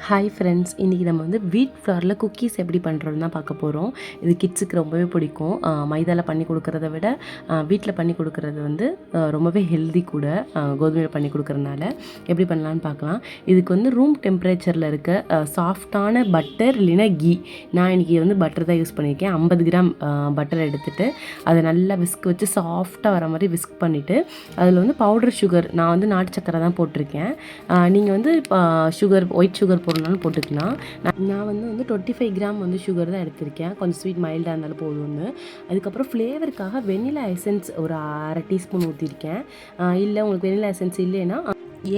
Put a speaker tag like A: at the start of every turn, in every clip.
A: Hi friends, இன்றைக்கி நம்ம வந்து வீட் ஃப்ளாரில் குக்கீஸ் எப்படி பண்ணுறோன்னு தான் பார்க்க போகிறோம். இது கிட்ஸுக்கு ரொம்பவே பிடிக்கும். மைதாவில் பண்ணி கொடுக்குறத விட வீட்டில் பண்ணி கொடுக்குறது வந்து ரொம்பவே ஹெல்தி கூட. கோதுமையில் பண்ணி கொடுக்குறதுனால எப்படி பண்ணலான்னு பார்க்கலாம். இதுக்கு வந்து ரூம் டெம்பரேச்சரில் இருக்க சாஃப்டான பட்டர் இல்லைன்னா கீ. நான் இன்றைக்கி வந்து பட்டர் தான் யூஸ் பண்ணியிருக்கேன். 50 கிராம் பட்டர் எடுத்துகிட்டு அதை நல்லா விஸ்க் வச்சு சாஃப்டாக வர மாதிரி விஸ்க் பண்ணிவிட்டு அதில் வந்து பவுடர் சுகர், நான் வந்து நாட்டு சக்கரை தான் போட்டிருக்கேன். நீங்கள் வந்து சுகர், ஒயிட் சுகர் போடணும்னு போட்டுக்கலாம். நான் வந்து 25 கிராம் வந்து சுகர் தான் எடுத்திருக்கேன். கொஞ்சம் ஸ்வீட் மைல்டாக இருந்தாலும் போதும்னு. அதுக்கப்புறம் ஃப்ளேவருக்காக வெனிலா எசன்ஸ் ஒரு அரை டீஸ்பூன் ஊற்றிருக்கேன். இல்லை உங்களுக்கு வெனிலா எசன்ஸ் இல்லைன்னா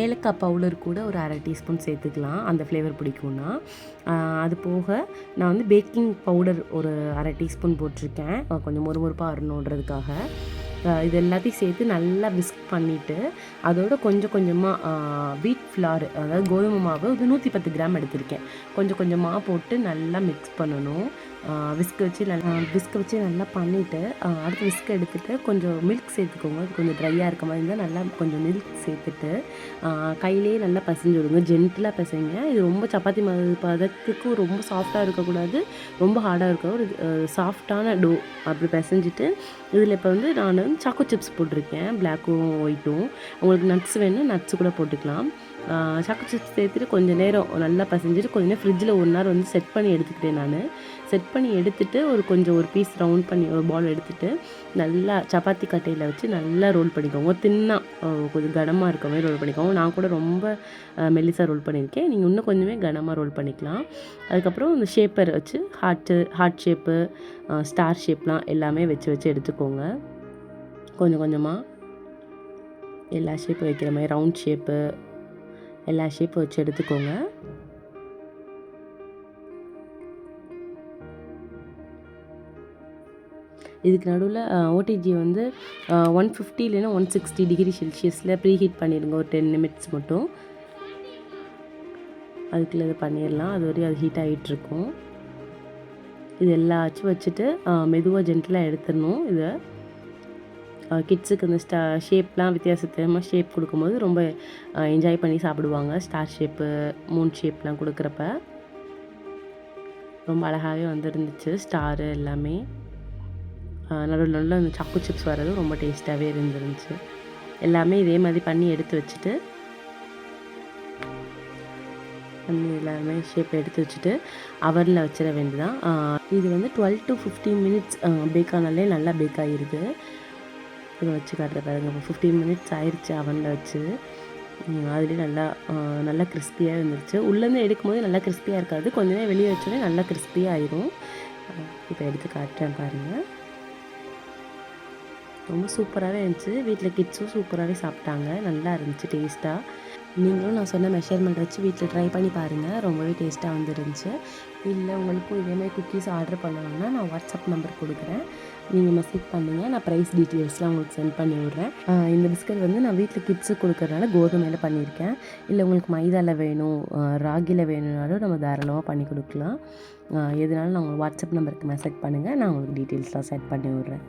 A: ஏலக்காய் பவுடர் கூட ஒரு அரை டீஸ்பூன் சேர்த்துக்கலாம், அந்த ஃப்ளேவர் பிடிக்கும்னா. அது போக நான் வந்து பேக்கிங் பவுடர் ஒரு அரை டீஸ்பூன் போட்டிருக்கேன், கொஞ்சம் மொறுமொறுப்பாக வரணுன்றதுக்காக. இது எல்லாத்தையும் சேர்த்து நல்லா விஸ்க் பண்ணிவிட்டு அதோட கொஞ்சம் கொஞ்சமாக வீட் ஃப்ளார், அதாவது கோதுமை மாவு இது 110 கிராம் எடுத்திருக்கேன், கொஞ்சம் கொஞ்சமாக போட்டு நல்லா மிக்ஸ் பண்ணணும். விஸ்க் வச்சு நல்லா பண்ணிவிட்டு அடுத்து விஸ்க் எடுத்துகிட்டு கொஞ்சம் மில்க் சேர்த்துக்கோங்க. அது கொஞ்சம் ட்ரையாக இருக்க மாதிரி இருந்தால் நல்லா கொஞ்சம் மில்க் சேர்த்துட்டு கையிலேயே நல்லா பிசைஞ்சு விடுங்க. ஜென்டிலாக பிசைங்க. இது ரொம்ப சப்பாத்தி பதத்துக்கு ரொம்ப சாஃப்டாக இருக்கக்கூடாது, ரொம்ப ஹார்டாக இருக்க ஒரு சாஃப்டான டோ அப்படி பிசைஞ்சிட்டு இதில் இப்போ வந்து நான் சாக்கோ சிப்ஸ் போட்டிருக்கேன், பிளாக்கும் ஒயிட்டும். உங்களுக்கு நட்ஸ் வேணும்னா நட்ஸ் கூட போட்டுக்கலாம். சாக்கோ சிப்ஸ் சேர்த்துட்டு கொஞ்சம் நேரம் நல்லா பசைஞ்சிட்டு கொஞ்சம் நேரம் ஃப்ரிட்ஜில் 1 hour வந்து செட் பண்ணி எடுத்துக்கிட்டேன். நான் செட் பண்ணி எடுத்துகிட்டு ஒரு பீஸ் ரவுண்ட் பண்ணி ஒரு பால் எடுத்துகிட்டு நல்லா சப்பாத்தி கட்டையில் வச்சு நல்லா ரோல் பண்ணிக்கோங்க. தின்னாக கொஞ்சம் கனமாக இருக்க மாதிரி ரோல் பண்ணிக்கோங்க. நான் கூட ரொம்ப மெல்லிசாக ரோல் பண்ணியிருக்கேன், நீங்கள் இன்னும் கொஞ்சமே கனமாக ரோல் பண்ணிக்கலாம். அதுக்கப்புறம் இந்த ஷேப்பர் வச்சு ஹார்ட் ஷேப்பு, ஸ்டார் ஷேப்லாம் எல்லாமே வச்சு எடுத்துக்கோங்க. கொஞ்சம் கொஞ்சமாக எல்லா ஷேப்பு வைக்கிற மாதிரி ரவுண்ட் ஷேப்பு எல்லா ஷேப்பும் வச்சு எடுத்துக்கோங்க. இதுக்கு நடுவில் ஓடிஜி வந்து 150 இல்லைன்னா 160 டிகிரி செல்சியஸில் ப்ரீ ஹீட் பண்ணிடுங்க, ஒரு 10 நிமிட்ஸ் மட்டும். அதுக்குள்ளே இது பண்ணிடலாம், அது வரையும் அது ஹீட் ஆகிட்டுருக்கும். இது எல்லாச்சும் வச்சுட்டு மெதுவாக ஜென்டலாக எடுத்துடணும். இதை கிட்ஸுக்கு இந்த ஷேப்லாம் வித்தியாசமாக ஷேப் கொடுக்கும்போது ரொம்ப என்ஜாய் பண்ணி சாப்பிடுவாங்க. ஸ்டார் ஷேப்பு, மூன் ஷேப்லாம் கொடுக்குறப்ப ரொம்ப அழகாகவே வந்துருந்துச்சு. ஸ்டாரு எல்லாமே நடுவில் அந்த சாக்கோ சிப்ஸ் வர்றதும் ரொம்ப டேஸ்ட்டாகவே இருந்துருந்துச்சு. எல்லாமே இதே மாதிரி பண்ணி எடுத்து வச்சுட்டு எல்லாமே ஷேப் எடுத்து வச்சுட்டு அவனில் வச்சிட வேண்டியதான். இது வந்து 12 to 15 மினிட்ஸ் பேக் ஆனாலே நல்லா பேக் ஆகிடுது. இதை வச்சு காட்டுற பாருங்க, இப்போ 15 மினிட்ஸ் ஆயிடுச்சு அவனில் வச்சு. அதுலேயே நல்லா கிறிஸ்பியாக இருந்துச்சு. உள்ளேருந்து எடுக்கும்போது நல்லா கிறிஸ்பியாக இருக்காது, கொஞ்ச நேரம் வெளியே வச்சோடனே நல்லா கிறிஸ்பியாக ஆயிடும். இப்போ எடுத்து காட்டுறேன் பாருங்கள், ரொம்ப சூப்பராகவே இருந்துச்சு. வீட்டில் கிட்ஸும் சூப்பராகவே சாப்பிட்டாங்க, நல்லா இருந்துச்சு டேஸ்ட்டாக. நீங்களும் நான் சொன்ன மெஷர்மெண்ட் வச்சு வீட்டில் ட்ரை பண்ணி பாருங்கள், ரொம்பவே டேஸ்ட்டாக வந்துருந்துச்சு. இல்லை உங்களுக்கும் இதேமாதிரி குக்கீஸ் ஆர்டர் பண்ணணும்னா நான் வாட்ஸ்அப் நம்பர் கொடுக்குறேன், நீங்கள் மெசேஜ் பண்ணுங்கள், நான் ப்ரைஸ் டீட்டெயில்ஸ்லாம் உங்களுக்கு சென்ட் பண்ணி விட்றேன். இந்த பிஸ்கட் வந்து நான் வீட்டில் கிட்ஸுக்கு கொடுக்குறதுனால கோதுமையில் பண்ணியிருக்கேன். இல்லை உங்களுக்கு மைதாவில் வேணும், ராகியில் வேணும்னாலும் நம்ம தாராளமாக பண்ணி கொடுக்கலாம். எதுனாலும் நான் உங்களுக்கு வாட்ஸ்அப் நம்பருக்கு மெசேஜ் பண்ணுங்கள், நான் உங்களுக்கு டீட்டெயில்ஸ்லாம் சென்ட் பண்ணி விட்றேன்.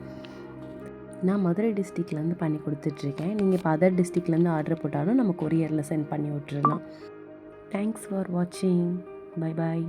A: நான் மதுரை டிஸ்ட்ரிக்ட்லேருந்து பண்ணி கொடுத்துட்ருக்கேன். நீங்கள் இப்போ அதர் டிஸ்ட்ரிக்ட்லேருந்து ஆர்டர் போட்டாலும் நம்ம கொரியரில் சென்ட் பண்ணி விட்டுறலாம். தேங்க்ஸ் ஃபார் வாட்சிங். Bye bye.